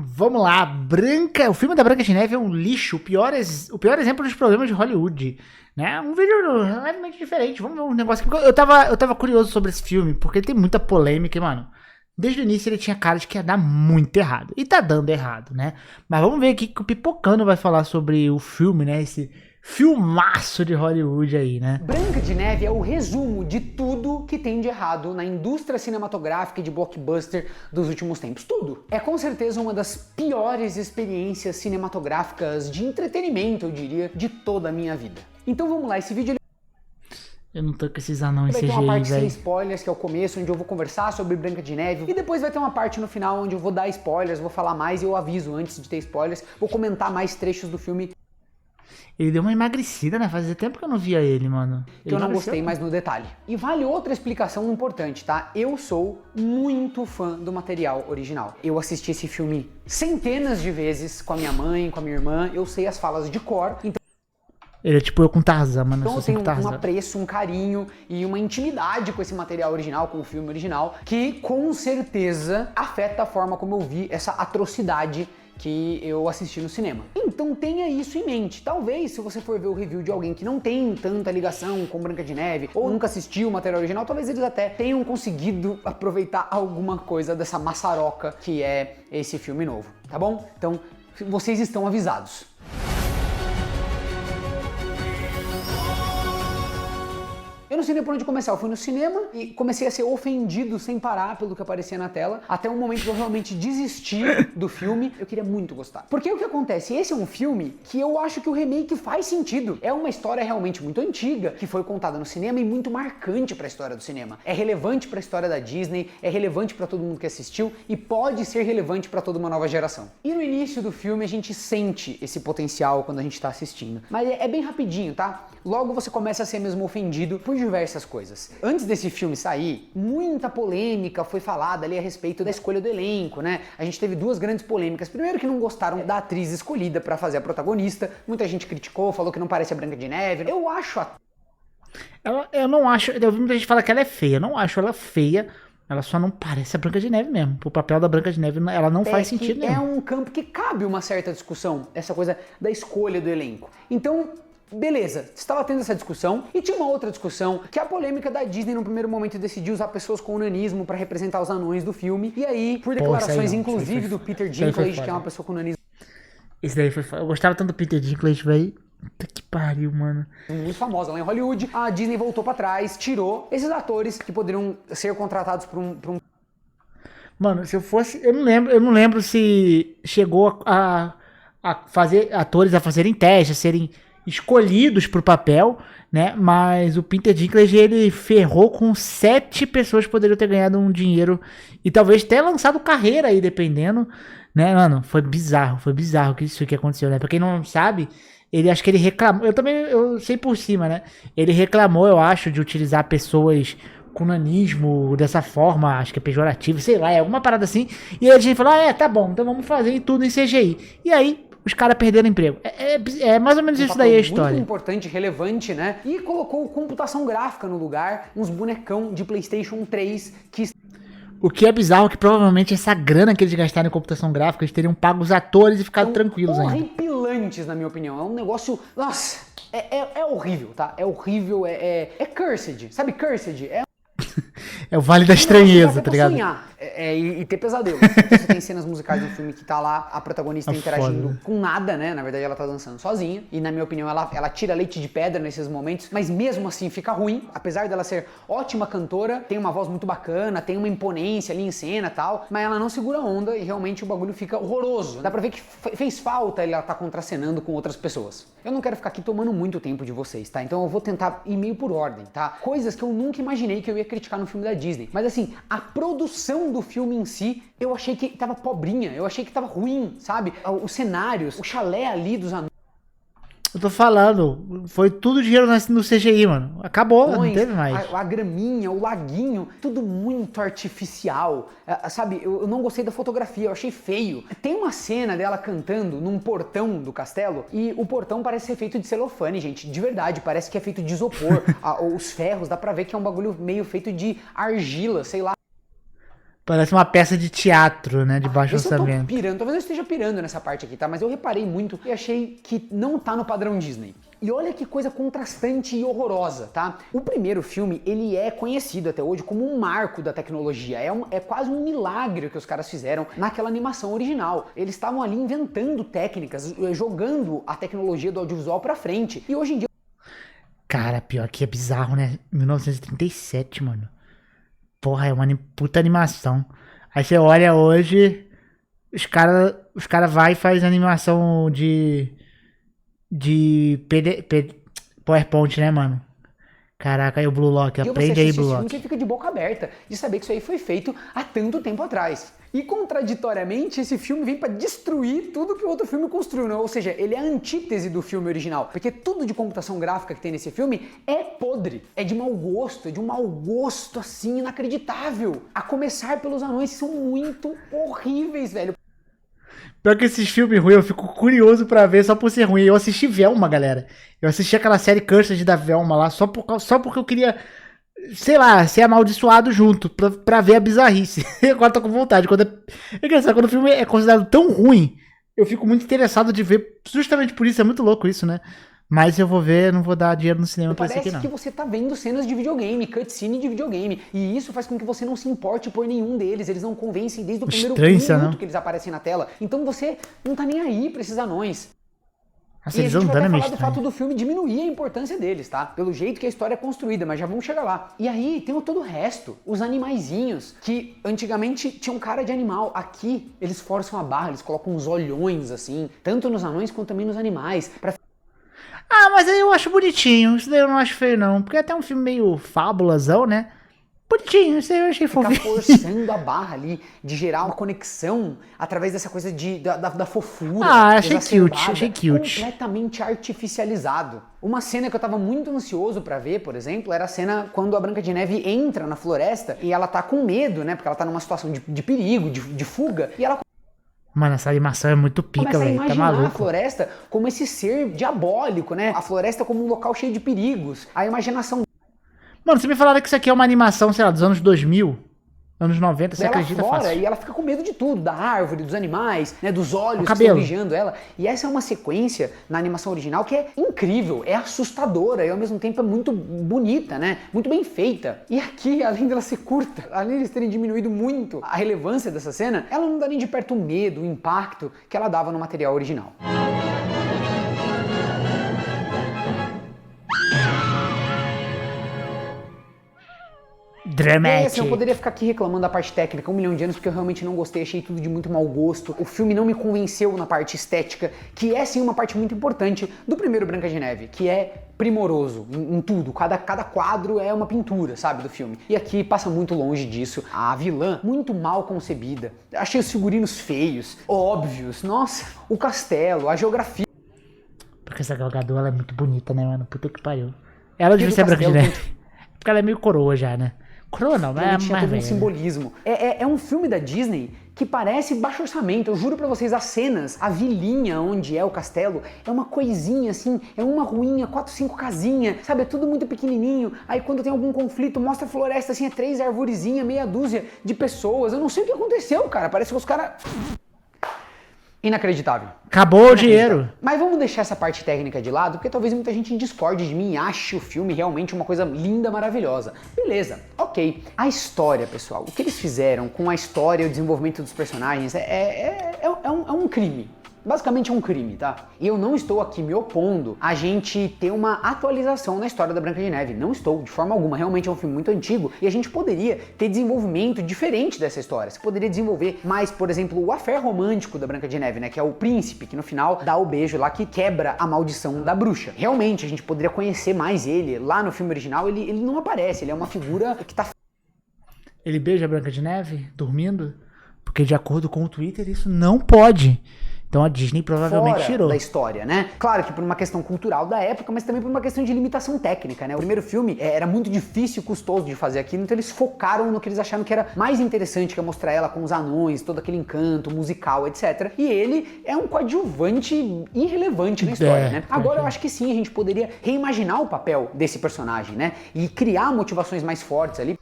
Vamos lá, o filme da Branca de Neve é um lixo, o pior exemplo dos problemas de Hollywood, né? Um vídeo levemente diferente, vamos ver um negócio aqui, porque eu tava curioso sobre esse filme, porque ele tem muita polêmica, e, mano, desde o início ele tinha cara de que ia dar muito errado, e tá dando errado, né? Mas vamos ver aqui que o Pipocano vai falar sobre o filme, né? Esse filmaço de Hollywood aí, né? Branca de Neve é o resumo de tudo que tem de errado na indústria cinematográfica e de blockbuster dos últimos tempos. Tudo. É com certeza uma das piores experiências cinematográficas de entretenimento, eu diria, de toda a minha vida. Então vamos lá, esse vídeo Eu não tô com esses anões vai ter uma CGI, parte sem velho. spoilers, que é o começo, onde eu vou conversar sobre Branca de Neve. E depois vai ter uma parte no final onde eu vou dar spoilers, vou falar mais e eu aviso antes de ter spoilers. Vou comentar mais trechos do filme Ele deu uma emagrecida, né? Fazia tempo que eu não via ele, mano. que eu não gostei mais no detalhe. E vale outra explicação importante, tá? Eu sou muito fã do material original. Eu assisti esse filme centenas de vezes com a minha mãe, com a minha irmã. Eu sei as falas de cor. Ele é tipo eu com Tarzan, mano. Então Eu eu sou tenho sempre um Tarzan. apreço, um carinho e uma intimidade com esse material original, com o filme original, que com certeza afeta a forma como eu vi essa atrocidade que eu assisti no cinema. Então tenha isso em mente. Talvez, se você for ver o review de alguém que não tem tanta ligação com Branca de Neve, ou nunca assistiu o material original, talvez eles até tenham conseguido aproveitar alguma coisa dessa maçaroca que é esse filme novo, tá bom? Então, vocês estão avisados. Eu não sei nem por onde começar, eu fui no cinema e comecei a ser ofendido sem parar pelo que aparecia na tela, até um momento que eu realmente desisti do filme. Eu queria muito gostar. Porque o que acontece? Esse é um filme que eu acho que o remake faz sentido. É uma história realmente muito antiga, que foi contada no cinema e muito marcante para a história do cinema. É relevante para a história da Disney, é relevante para todo mundo que assistiu e pode ser relevante para toda uma nova geração. E no início do filme a gente sente esse potencial quando a gente tá assistindo. Mas é bem rapidinho, tá? Logo você começa a ser mesmo ofendido por diversas coisas. Antes desse filme sair, muita polêmica foi falada ali a respeito da escolha do elenco, né? A gente teve duas grandes polêmicas. Primeiro, que não gostaram da atriz escolhida pra fazer a protagonista. Muita gente criticou, falou que não parece a Branca de Neve. Eu acho Eu não acho. Eu ouvi muita gente falar que ela é feia. Eu não acho ela feia. Ela só não parece a Branca de Neve mesmo. O papel da Branca de Neve, ela não faz sentido nenhum. É um campo que cabe uma certa discussão, essa coisa da escolha do elenco. Então, beleza, estava tendo essa discussão e tinha uma outra discussão, que é a polêmica da Disney no primeiro momento decidiu usar pessoas com nanismo para representar os anões do filme. E aí, por declarações inclusive do Peter Dinklage, que é uma pessoa com nanismo Esse daí foi foda. Eu gostava tanto do Peter Dinklage, velho. Puta que pariu, mano. muito famosa lá em Hollywood, a Disney voltou pra trás, tirou esses atores que poderiam ser contratados por um Mano, se eu fosse. Eu não lembro se chegou a fazer atores a fazerem testes, a serem escolhidos pro papel, né? Mas o Peter Dinklage, ele ferrou com 7 pessoas que poderiam ter ganhado um dinheiro e talvez ter lançado carreira aí, dependendo, né, mano? Foi bizarro que isso que aconteceu, né? Pra quem não sabe, ele acho que ele reclamou, eu sei por cima, né? Ele reclamou, eu acho, de utilizar pessoas com nanismo dessa forma, acho que é pejorativo, sei lá, é alguma parada assim. E aí a gente falou, tá bom, então vamos fazer tudo em CGI. E aí os caras perderam emprego. É mais ou menos isso daí a história. Muito importante, relevante, né? E colocou computação gráfica no lugar, uns bonecão de PlayStation 3 que O que é bizarro, que provavelmente essa grana que eles gastaram em computação gráfica, eles teriam pago os atores e ficado tranquilos ainda. horripilantes, na minha opinião. É um negócio, nossa, é horrível, tá? É horrível, é cursed, sabe cursed? É o Vale da Estranheza, tá ligado? Sonhar e ter pesadelos. Então, você tem cenas musicais do filme que tá lá a protagonista interagindo foda. com nada, né? Na verdade, ela tá dançando sozinha. E na minha opinião, ela tira leite de pedra nesses momentos. Mas mesmo assim, fica ruim. Apesar dela ser ótima cantora, tem uma voz muito bacana, tem uma imponência ali em cena e tal. Mas ela não segura a onda e realmente o bagulho fica horroroso. Dá pra ver que fez falta ela tá contracenando com outras pessoas. Eu não quero ficar aqui tomando muito tempo de vocês, tá? Então eu vou tentar ir meio por ordem, tá? Coisas que eu nunca imaginei que eu ia criticar no filme da Disney. Mas assim, a produção do filme em si, eu achei que tava pobrinha, eu achei que tava ruim, sabe? Os cenários, o chalé ali dos anões. Eu tô falando, foi tudo dinheiro no CGI, mano. Acabou, não teve mais. A graminha, o laguinho, tudo muito artificial, sabe? Eu não gostei da fotografia, eu achei feio. Tem uma cena dela cantando num portão do castelo e o portão parece ser feito de celofane, gente, de verdade, parece que é feito de isopor. Os ferros, dá pra ver que é um bagulho meio feito de argila, sei lá. Parece uma peça de teatro, né? De baixo Esse eu tô orçamento. pirando, talvez eu esteja pirando nessa parte aqui, tá? Mas eu reparei muito e achei que não tá no padrão Disney. E olha que coisa contrastante e horrorosa, tá? O primeiro filme, ele é conhecido até hoje como um marco da tecnologia. É quase um milagre que os caras fizeram naquela animação original. Eles estavam ali inventando técnicas, jogando a tecnologia do audiovisual pra frente. E hoje em dia... Cara, pior que é bizarro, né? 1937, mano. Porra, é uma puta animação. Aí você olha hoje, os cara vai e faz animação de PowerPoint, né, mano? Caraca, aí o Blue Lock, aprende aí, Blue Lock. Você fica de boca aberta de saber que isso aí foi feito há tanto tempo atrás. E contraditoriamente, esse filme vem pra destruir tudo que o outro filme construiu, né? Ou seja, ele é a antítese do filme original, porque tudo de computação gráfica que tem nesse filme é podre, é de mau gosto, é de um mau gosto assim inacreditável. A começar pelos anões que são muito horríveis, velho. Pior que esses filmes ruins, eu fico curioso pra ver só por ser ruim. Eu assisti Velma, galera. Eu assisti aquela série Cursed da Velma lá, só porque eu queria, sei lá, ser amaldiçoado junto, pra ver a bizarrice. Agora tô com vontade. É engraçado, quando o filme é considerado tão ruim, eu fico muito interessado de ver, justamente por isso, é muito louco isso, né? Mas eu vou ver, não vou dar dinheiro no cinema pra isso aqui, não. Parece que você tá vendo cenas de videogame, cutscene de videogame. E isso faz com que você não se importe por nenhum deles. Eles não convencem desde o primeiro minuto que eles aparecem na tela. Então você não tá nem aí pra esses anões. Nossa, E a eles gente vai andando falar do fato do filme diminuir a importância deles, tá? Pelo jeito que a história é construída, mas já vamos chegar lá. E aí tem todo o resto, os animaizinhos, que antigamente tinham cara de animal. Aqui eles forçam a barra, eles colocam uns olhões assim, tanto nos anões quanto também nos animais, pra... Ah, mas aí eu acho bonitinho. Isso daí eu não acho feio, não. Porque é até um filme meio fábulasão, né? Bonitinho, isso aí eu achei ficar fofinho. forçando a barra ali, de gerar uma conexão através dessa coisa da fofura. Ah, achei cute. Completamente artificializado. Uma cena que eu tava muito ansioso pra ver, por exemplo, era a cena quando a Branca de Neve entra na floresta e ela tá com medo, né? Porque ela tá numa situação de perigo, de fuga, e ela... Mano, essa animação é muito pica, velho. Tá maluco. Começa a imaginar a floresta como esse ser diabólico, né? A floresta como um local cheio de perigos. A imaginação... Mano, você me falaram que isso aqui é uma animação, sei lá, dos anos 2000, anos 90, você acredita fácil. E ela fica com medo de tudo, da árvore, dos animais, né, dos olhos que cabelo. estão vigiando ela. E essa é uma sequência na animação original que é incrível, é assustadora e ao mesmo tempo é muito bonita, né? Muito bem feita. E aqui, além dela ser curta, além de eles terem diminuído muito a relevância dessa cena, ela não dá nem de perto o medo, o impacto que ela dava no material original. Dramatic. E assim, eu poderia ficar aqui reclamando da parte técnica 1 milhão de anos, porque eu realmente não gostei, achei tudo de muito mau gosto. O filme não me convenceu na parte estética, que é sim uma parte muito importante do primeiro Branca de Neve, que é primoroso em tudo. Cada quadro é uma pintura, sabe, do filme. E aqui passa muito longe disso. A vilã, muito mal concebida. Achei os figurinos feios, óbvios. Nossa, o castelo, a geografia. Porque essa Gal Gadot, ela é muito bonita, né, mano? Puta que pariu. Ela devia ser Branca de Neve. Porque ela é meio coroa já, né? Coroa não, mas tinha todo um simbolismo. É um filme da Disney que parece baixo orçamento. Eu juro pra vocês, as cenas, a vilinha onde é o castelo, é uma coisinha assim, é uma ruinha, 4, 5 casinhas, sabe? É tudo muito pequenininho. Aí quando tem algum conflito, mostra a floresta assim, é 3 arvorezinhas, meia dúzia de pessoas. Eu não sei o que aconteceu, cara. Parece que os caras... Inacreditável. Acabou o dinheiro. Mas vamos deixar essa parte técnica de lado, porque talvez muita gente discorde de mim e ache o filme realmente uma coisa linda, maravilhosa. Beleza, ok. A história, pessoal, o que eles fizeram com a história e o desenvolvimento dos personagens é um crime. Basicamente é um crime, tá? E eu não estou aqui me opondo a gente ter uma atualização na história da Branca de Neve. Não estou, de forma alguma. Realmente é um filme muito antigo e a gente poderia ter desenvolvimento diferente dessa história. Você poderia desenvolver mais, por exemplo, o affair romântico da Branca de Neve, né? Que é o príncipe, que no final dá o beijo lá que quebra a maldição da bruxa. Realmente, a gente poderia conhecer mais ele. Lá no filme original, ele não aparece. Ele é uma figura que tá... Ele beija a Branca de Neve dormindo? Porque de acordo com o Twitter, isso não pode. Então a Disney provavelmente tirou. Da história, né? Claro que por uma questão cultural da época, mas também por uma questão de limitação técnica, né? O primeiro filme era muito difícil e custoso de fazer aquilo, então eles focaram no que eles acharam que era mais interessante, que é mostrar ela com os anões, todo aquele encanto musical, etc. E ele é um coadjuvante irrelevante na história, né? Agora eu acho que sim, a gente poderia reimaginar o papel desse personagem, né? E criar motivações mais fortes ali.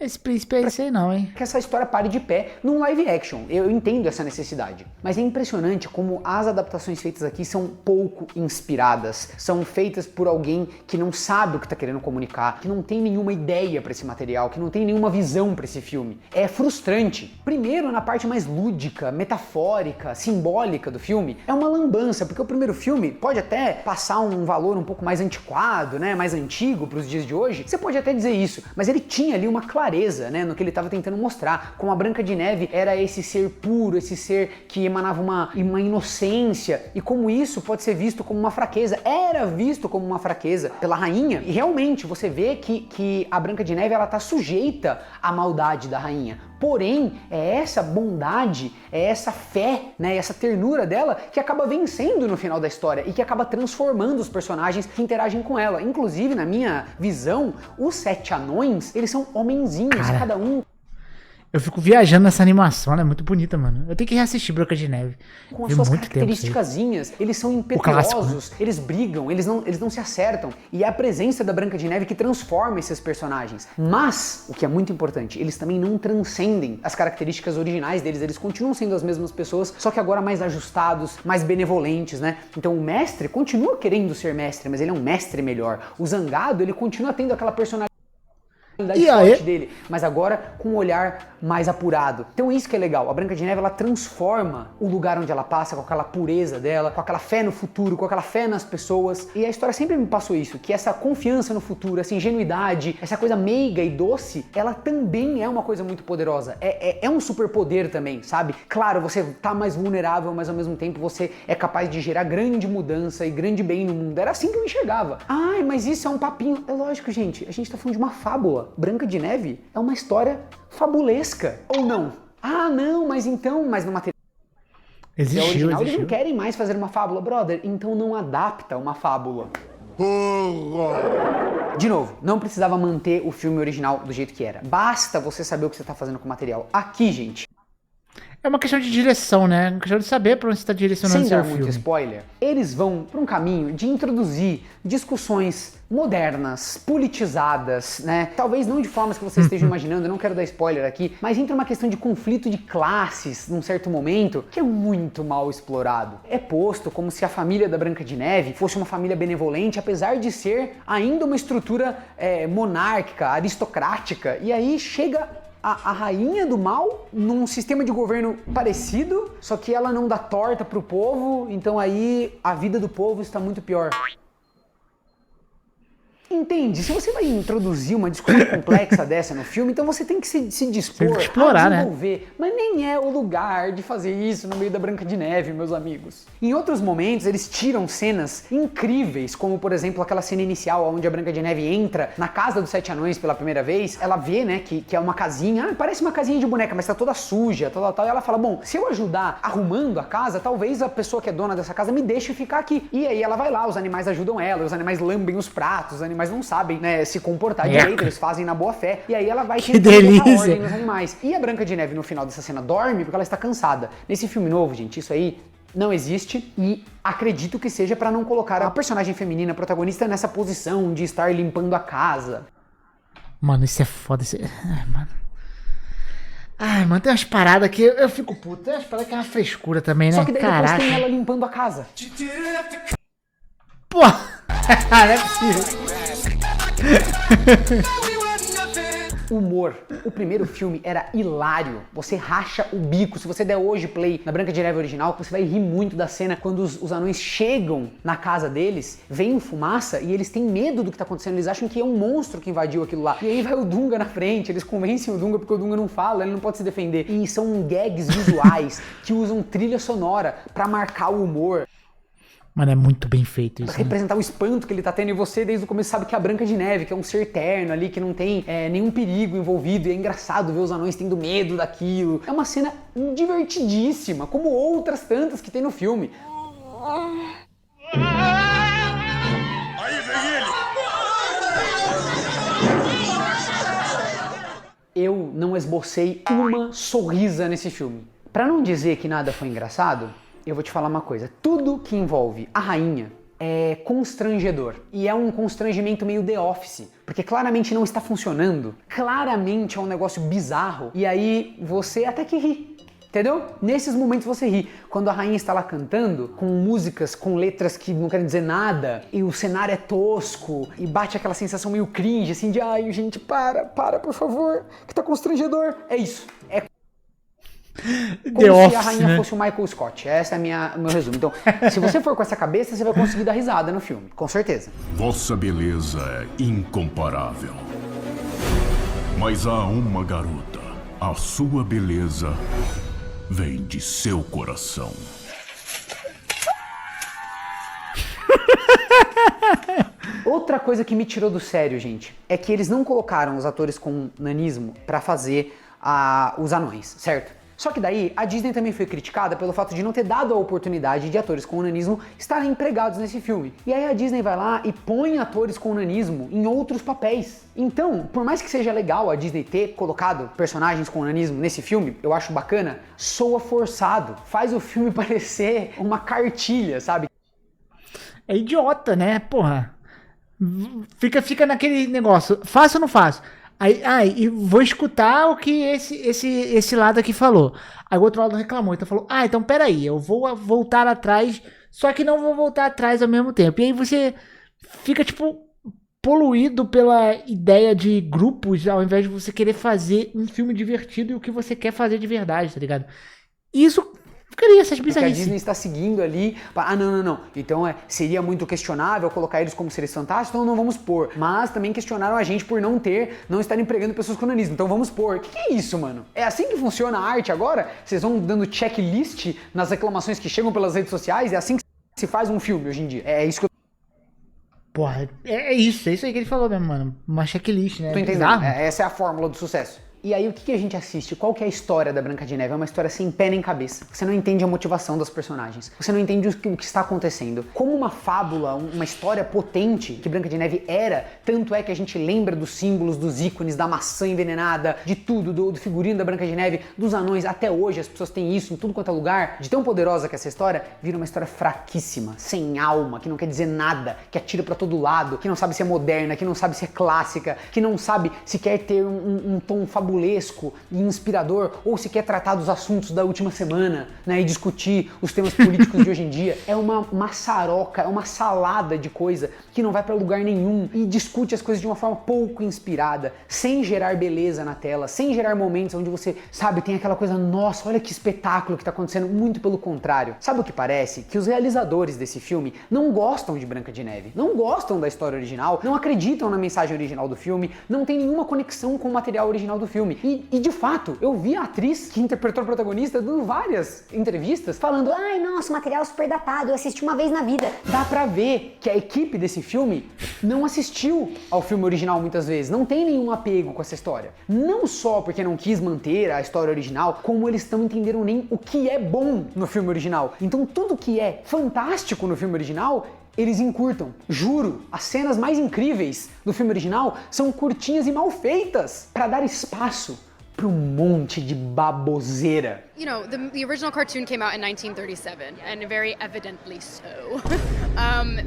Esse príncipe é esse aí não, hein? Que essa história pare de pé num live action. Eu entendo essa necessidade. Mas é impressionante como as adaptações feitas aqui são pouco inspiradas. São feitas por alguém que não sabe o que tá querendo comunicar, que não tem nenhuma ideia pra esse material, que não tem nenhuma visão pra esse filme. É frustrante. Primeiro, na parte mais lúdica, metafórica, simbólica do filme, é uma lambança, porque o primeiro filme pode até passar um valor um pouco mais antiquado, né, mais antigo pros dias de hoje. Você pode até dizer isso, mas ele tinha ali uma clareza, né, no que ele estava tentando mostrar, como a Branca de Neve era esse ser puro, esse ser que emanava uma inocência, e como isso pode ser visto como uma fraqueza, era visto como uma fraqueza pela rainha, e realmente você vê que a Branca de Neve ela tá sujeita à maldade da rainha. Porém, é essa bondade, é essa fé, né, essa ternura dela que acaba vencendo no final da história e que acaba transformando os personagens que interagem com ela. Inclusive, na minha visão, os 7 anões, eles são homenzinhos, Cara, cada um eu fico viajando nessa animação, ela é muito bonita, mano. Eu tenho que reassistir Branca de Neve. com as Vi suas muito tempo isso aí. característicazinhas, eles são clássico, impetuosos, eles brigam, eles não se acertam. E é a presença da Branca de Neve que transforma esses personagens. Mas, o que é muito importante, eles também não transcendem as características originais deles, eles continuam sendo as mesmas pessoas, só que agora mais ajustados, mais benevolentes, né? Então o mestre continua querendo ser mestre, mas ele é um mestre melhor. O Zangado, ele continua tendo aquela personalidade forte dele, mas agora com um olhar mais apurado. Então isso que é legal, a Branca de Neve ela transforma o lugar onde ela passa com aquela pureza dela, com aquela fé no futuro, com aquela fé nas pessoas, e a história sempre me passou isso, que essa confiança no futuro, essa ingenuidade, essa coisa meiga e doce, ela também é uma coisa muito poderosa, é um superpoder também, sabe? Claro, você tá mais vulnerável, mas ao mesmo tempo você é capaz de gerar grande mudança e grande bem no mundo. Era assim que eu enxergava. Ai, mas isso é um papinho. É lógico, gente, a gente tá falando de uma fábula. Branca de Neve é uma história fabulesca, ou não? Ah, não, mas no material original eles não querem mais fazer uma fábula, brother, então não adapta uma fábula. De novo, não precisava manter o filme original do jeito que era. Basta você saber o que você tá fazendo com o material. Aqui, gente, é uma questão de direção, né? Uma questão de saber pra onde você tá direcionando sem seu dar filme. muito spoiler, eles vão para um caminho de introduzir discussões modernas, politizadas, né? Talvez não de formas que você esteja imaginando, eu não quero dar spoiler aqui, mas entra uma questão de conflito de classes num certo momento que é muito mal explorado. É posto como se a família da Branca de Neve fosse uma família benevolente, apesar de ser ainda uma estrutura monárquica, aristocrática, e aí chega a rainha do mal num sistema de governo parecido, só que ela não dá torta pro povo, então aí a vida do povo está muito pior. Entende? Se você vai introduzir uma discussão complexa dessa no filme, então você tem que se dispor explorar, a desenvolver. Né? Mas nem é o lugar de fazer isso no meio da Branca de Neve, meus amigos. Em outros momentos, eles tiram cenas incríveis, como, por exemplo, aquela cena inicial onde a Branca de Neve entra na casa dos 7 anões pela primeira vez. Ela vê, né, que é uma casinha, parece uma casinha de boneca, mas tá toda suja, tal, e ela fala, bom, se eu ajudar arrumando a casa, talvez a pessoa que é dona dessa casa me deixe ficar aqui. E aí ela vai lá, os animais ajudam ela, os animais lambem os pratos, os animais não sabem, né, se comportar direito, eles fazem na boa fé. E aí ela vai tentando colocar ordem nos animais. E a Branca de Neve no final dessa cena dorme porque ela está cansada. Nesse filme novo, gente, isso aí não existe e acredito que seja pra não colocar a personagem feminina, a protagonista, nessa posição de estar limpando a casa. Mano, isso é foda. Ai, mano, tem umas paradas que eu fico puto. Tem umas paradas que é uma frescura também, né? Só que daí depois tem ela limpando a casa. Pô! Não é possível. Humor. O primeiro filme era hilário. Você racha o bico. Se você der hoje play na Branca de Neve original, você vai rir muito da cena quando os anões chegam na casa deles, vem fumaça e eles têm medo do que tá acontecendo. Eles acham que é um monstro que invadiu aquilo lá. E aí vai o Dunga na frente, eles convencem o Dunga porque o Dunga não fala, ele não pode se defender. E são gags visuais que usam trilha sonora pra marcar o humor. Mano, é muito bem feito isso. Pra representar o espanto que ele tá tendo e você desde o começo sabe que é a Branca de Neve, que é um ser terno ali, que não tem nenhum perigo envolvido, e é engraçado ver os anões tendo medo daquilo. É uma cena divertidíssima, como outras tantas que tem no filme. Aí vem ele! Eu não esbocei uma sorrisa nesse filme. Pra não dizer que nada foi engraçado, eu vou te falar uma coisa, tudo que envolve a rainha é constrangedor. E é um constrangimento meio The Office, porque claramente não está funcionando. Claramente é um negócio bizarro. E aí você até que ri. Entendeu? Nesses momentos você ri. Quando a rainha está lá cantando, com músicas, com letras que não querem dizer nada, e o cenário é tosco, e bate aquela sensação meio cringe, assim, de ai, gente, para, por favor, que tá constrangedor. É isso. É como The se Office, a rainha né? fosse o Michael Scott. Esse é o meu resumo. Então, se você for com essa cabeça, você vai conseguir dar risada no filme, com certeza. Vossa beleza é incomparável. Mas há uma garota. A sua beleza vem de seu coração. Outra coisa que me tirou do sério, gente, é que eles não colocaram os atores com nanismo pra fazer os anões, certo? Só que daí, a Disney também foi criticada pelo fato de não ter dado a oportunidade de atores com nanismo estarem empregados nesse filme. E aí a Disney vai lá e põe atores com nanismo em outros papéis. Então, por mais que seja legal a Disney ter colocado personagens com nanismo nesse filme, eu acho bacana, soa forçado. Faz o filme parecer uma cartilha, sabe? É idiota, né? Porra. Fica naquele negócio. Faço ou não faço? Aí, e vou escutar o que esse lado aqui falou. Aí o outro lado reclamou. Então falou, então peraí, eu vou voltar atrás, só que não vou voltar atrás ao mesmo tempo. E aí você fica, tipo, poluído pela ideia de grupos, ao invés de você querer fazer um filme divertido e o que você quer fazer de verdade, tá ligado? Isso ficaria essas Porque a Disney bizarrices. está seguindo ali, não. Então seria muito questionável colocar eles como seres fantásticos, então não vamos pôr. Mas também questionaram a gente por não estar empregando pessoas com nanismo, então vamos pôr. Que é isso, mano? É assim que funciona a arte agora? Vocês vão dando checklist nas reclamações que chegam pelas redes sociais? É assim que se faz um filme hoje em dia. É isso que eu Porra, é isso aí que ele falou mesmo, mano. Uma checklist, né? tô entendendo. Bizarro. Essa é a fórmula do sucesso. E aí o que a gente assiste? Qual que é a história da Branca de Neve? É uma história sem pé nem cabeça. Você não entende a motivação das personagens. Você não entende o que está acontecendo. Como uma fábula, uma história potente que Branca de Neve era, tanto é que a gente lembra dos símbolos, dos ícones, da maçã envenenada, de tudo, do figurino da Branca de Neve, dos anões. Até hoje as pessoas têm isso em tudo quanto é lugar. De tão poderosa que essa história, vira uma história fraquíssima, sem alma, que não quer dizer nada, que atira pra todo lado, que não sabe se é moderna, que não sabe se é clássica, que não sabe se quer ter um tom fabulesco e inspirador, ou se quer tratar dos assuntos da última semana, né, e discutir os temas políticos de hoje em dia. É uma maçaroca, é uma salada de coisa que não vai pra lugar nenhum e discute as coisas de uma forma pouco inspirada, sem gerar beleza na tela, sem gerar momentos onde você, sabe, tem aquela coisa, nossa, olha que espetáculo que tá acontecendo, muito pelo contrário. Sabe o que parece? Que os realizadores desse filme não gostam de Branca de Neve, não gostam da história original, não acreditam na mensagem original do filme, não tem nenhuma conexão com o material original do filme. E de fato, eu vi a atriz que interpretou a protagonista dando várias entrevistas falando, ai, nossa, material super datado, eu assisti uma vez na vida. Dá pra ver que a equipe desse filme não assistiu ao filme original muitas vezes, não tem nenhum apego com essa história. Não só porque não quis manter a história original, como eles não entenderam nem o que é bom no filme original. Então tudo que é fantástico no filme original, eles encurtam. Juro, as cenas mais incríveis do filme original são curtinhas e mal feitas para dar espaço para um monte de baboseira. You know, the original cartoon came out in 1937, and very evidently so.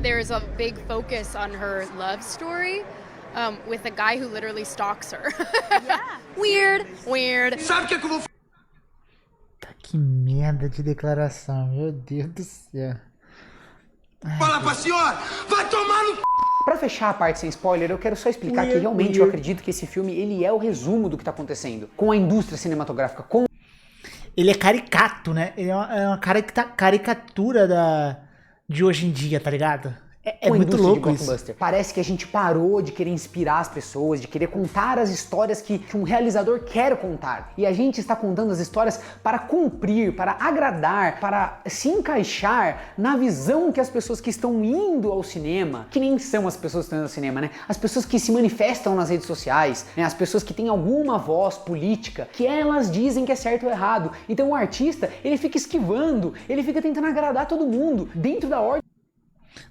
There's a big focus on her love story with a guy who literally stalks her. Yeah. Weird. Sabe o que eu vou Que merda de declaração, meu Deus do céu. falar pra senhora? Vai tomar no c... Pra fechar a parte sem spoiler, eu quero só explicar que realmente eu acredito que esse filme, ele é o resumo do que tá acontecendo com a indústria cinematográfica, com Ele é caricato, né? Ele é uma caricatura de hoje em dia, tá ligado? É com a muito indústria louco de isso. blockbuster. Parece que a gente parou de querer inspirar as pessoas, de querer contar as histórias que um realizador quer contar. E a gente está contando as histórias para cumprir, para agradar, para se encaixar na visão que as pessoas que estão indo ao cinema, que nem são as pessoas que estão indo ao cinema, né? As pessoas que se manifestam nas redes sociais, né? As pessoas que têm alguma voz política, que elas dizem que é certo ou errado. Então o artista, ele fica esquivando, ele fica tentando agradar todo mundo, dentro da ordem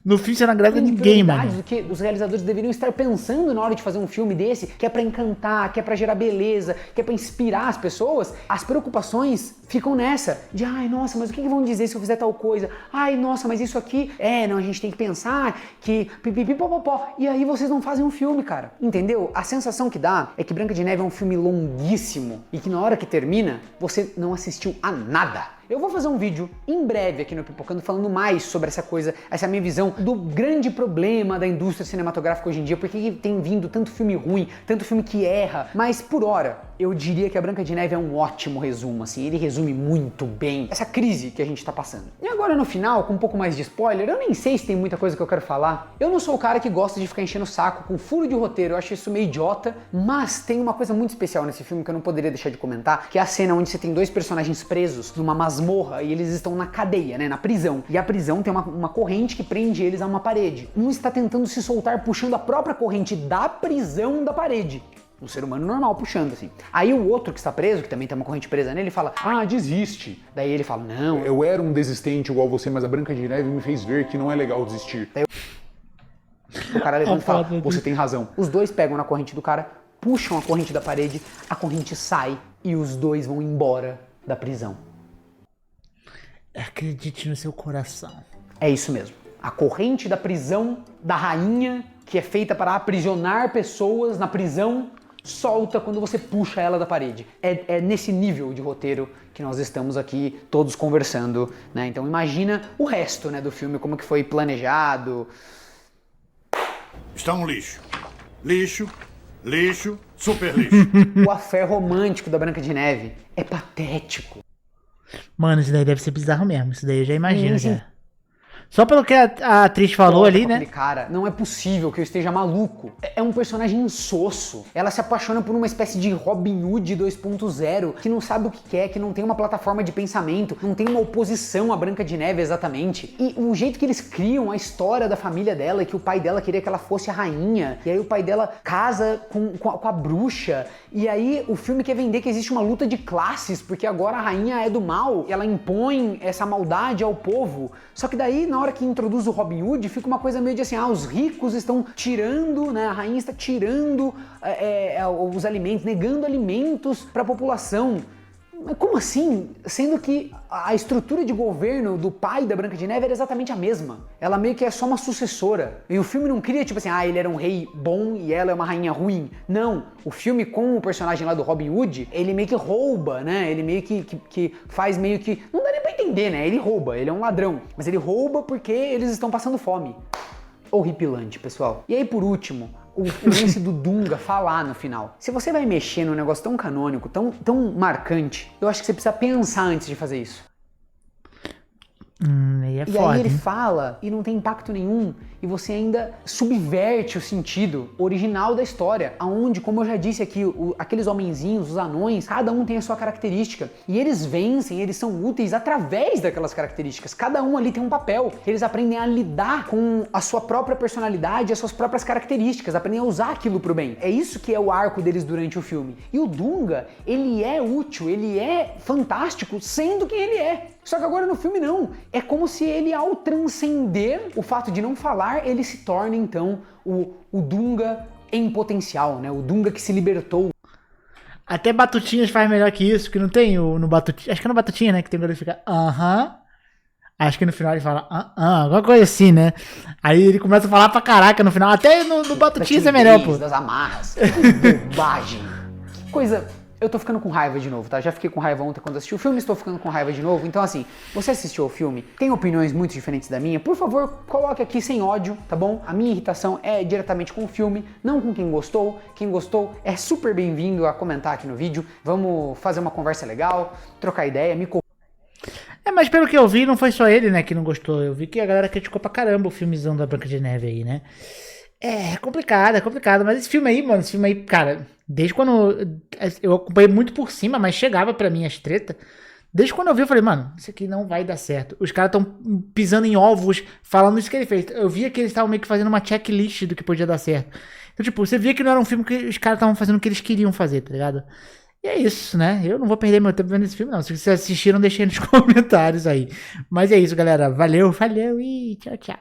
No filme você não agrada de ninguém, prioridades mano. do que os realizadores deveriam estar pensando na hora de fazer um filme desse, que é pra encantar, que é pra gerar beleza, que é pra inspirar as pessoas. As preocupações ficam nessa, de ai, nossa, mas o que vão dizer se eu fizer tal coisa? Ai, nossa, mas isso aqui, não, a gente tem que pensar que pipipipopopó. E aí vocês não fazem um filme, cara. Entendeu? A sensação que dá é que Branca de Neve é um filme longuíssimo e que na hora que termina, você não assistiu a nada. Eu vou fazer um vídeo em breve aqui no Pipocando falando mais sobre essa coisa, essa minha visão do grande problema da indústria cinematográfica hoje em dia, porque tem vindo tanto filme ruim, tanto filme que erra, mas por hora eu diria que a Branca de Neve é um ótimo resumo, assim, ele resume muito bem essa crise que a gente tá passando. E agora no final, com um pouco mais de spoiler, eu nem sei se tem muita coisa que eu quero falar. Eu não sou o cara que gosta de ficar enchendo o saco com furo de roteiro, eu acho isso meio idiota, mas tem uma coisa muito especial nesse filme que eu não poderia deixar de comentar, que é a cena onde você tem dois personagens presos numa masmorra e eles estão na cadeia, né, na prisão. E a prisão tem uma corrente que prende eles a uma parede. Um está tentando se soltar puxando a própria corrente da prisão da parede. Um ser humano normal puxando, assim. Aí o outro que está preso, que também tem uma corrente presa nele, fala, desiste. Daí ele fala, não, Eu era um desistente igual você, mas a Branca de Neve me fez ver que não é legal desistir. o cara levanta e fala, você tem razão. Os dois pegam na corrente do cara, puxam a corrente da parede, a corrente sai e os dois vão embora da prisão. Acredite no seu coração. É isso mesmo. A corrente da prisão da rainha, que é feita para aprisionar pessoas na prisão, solta quando você puxa ela da parede. É nesse nível de roteiro que nós estamos aqui todos conversando, né? Então imagina o resto, né, do filme, como que foi planejado. Está um lixo. Lixo, lixo, super lixo. O afé romântico da Branca de Neve é patético. Mano, isso daí deve ser bizarro mesmo. Isso daí eu já imagino, já. Só pelo que a atriz falou ali, né? Aquele cara, não é possível que eu esteja maluco. É um personagem insosso. Ela se apaixona por uma espécie de Robin Hood 2.0, que não sabe o que quer, que não tem uma plataforma de pensamento, não tem uma oposição à Branca de Neve exatamente. E o jeito que eles criam a história da família dela, e que o pai dela queria que ela fosse a rainha, e aí o pai dela casa com a bruxa, e aí o filme quer vender que existe uma luta de classes, porque agora a rainha é do mal, e ela impõe essa maldade ao povo. Só que daí, na hora que introduz o Robin Hood, fica uma coisa meio de assim, os ricos estão tirando, né, a rainha está tirando os alimentos, negando alimentos para a população. Mas como assim? Sendo que a estrutura de governo do pai da Branca de Neve era exatamente a mesma. Ela meio que é só uma sucessora. E o filme não cria tipo assim, ele era um rei bom e ela é uma rainha ruim. Não. O filme com o personagem lá do Robin Hood, ele meio que rouba, né? Ele meio que faz meio que... Não dá nem pra entender, né? Ele rouba, ele é um ladrão. Mas ele rouba porque eles estão passando fome. Horripilante, pessoal. E aí, por último, o lance do Dunga falar no final. Se você vai mexer num negócio tão canônico, tão marcante, eu acho que você precisa pensar antes de fazer isso. E aí ele fala e não tem impacto nenhum, e você ainda subverte o sentido original da história, aonde, como eu já disse aqui, aqueles homenzinhos, os anões, cada um tem a sua característica, e eles vencem, eles são úteis através daquelas características, cada um ali tem um papel, eles aprendem a lidar com a sua própria personalidade, as suas próprias características, aprendem a usar aquilo pro bem. É isso que é o arco deles durante o filme. E o Dunga, ele é útil, ele é fantástico, sendo quem ele é. Só que agora no filme não. É como se ele, ao transcender o fato de não falar, ele se torna então o Dunga em potencial, né? O Dunga que se libertou. Até Batutinhas faz melhor que isso, que não tem no Batutinha. Acho que é no Batutinha, né? Que tem quando ele fica Acho que no final ele fala alguma coisa assim, né? Aí ele começa a falar pra caraca no final. Até no Batutinhas é melhor, pô. Das amarras. Que bobagem. Que coisa... Eu tô ficando com raiva de novo, tá? Já fiquei com raiva ontem quando assisti o filme, estou ficando com raiva de novo. Então assim, você assistiu ao filme, tem opiniões muito diferentes da minha, por favor, coloque aqui sem ódio, tá bom? A minha irritação é diretamente com o filme, não com quem gostou. Quem gostou é super bem-vindo a comentar aqui no vídeo. Vamos fazer uma conversa legal, trocar ideia, mas pelo que eu vi, não foi só ele, né, que não gostou. Eu vi que a galera criticou pra caramba o filmezão da Branca de Neve aí, né? É complicado, mas esse filme aí, cara, desde quando eu acompanhei muito por cima, mas chegava pra mim as tretas, desde quando eu vi eu falei, mano, isso aqui não vai dar certo, os caras tão pisando em ovos, falando isso que ele fez, eu via que eles estavam meio que fazendo uma checklist do que podia dar certo, então tipo, você via que não era um filme que os caras estavam fazendo o que eles queriam fazer, tá ligado? E é isso, né? Eu não vou perder meu tempo vendo esse filme, não. Se vocês assistiram, deixem nos comentários aí. Mas é isso, galera. Valeu, falou e tchau, tchau.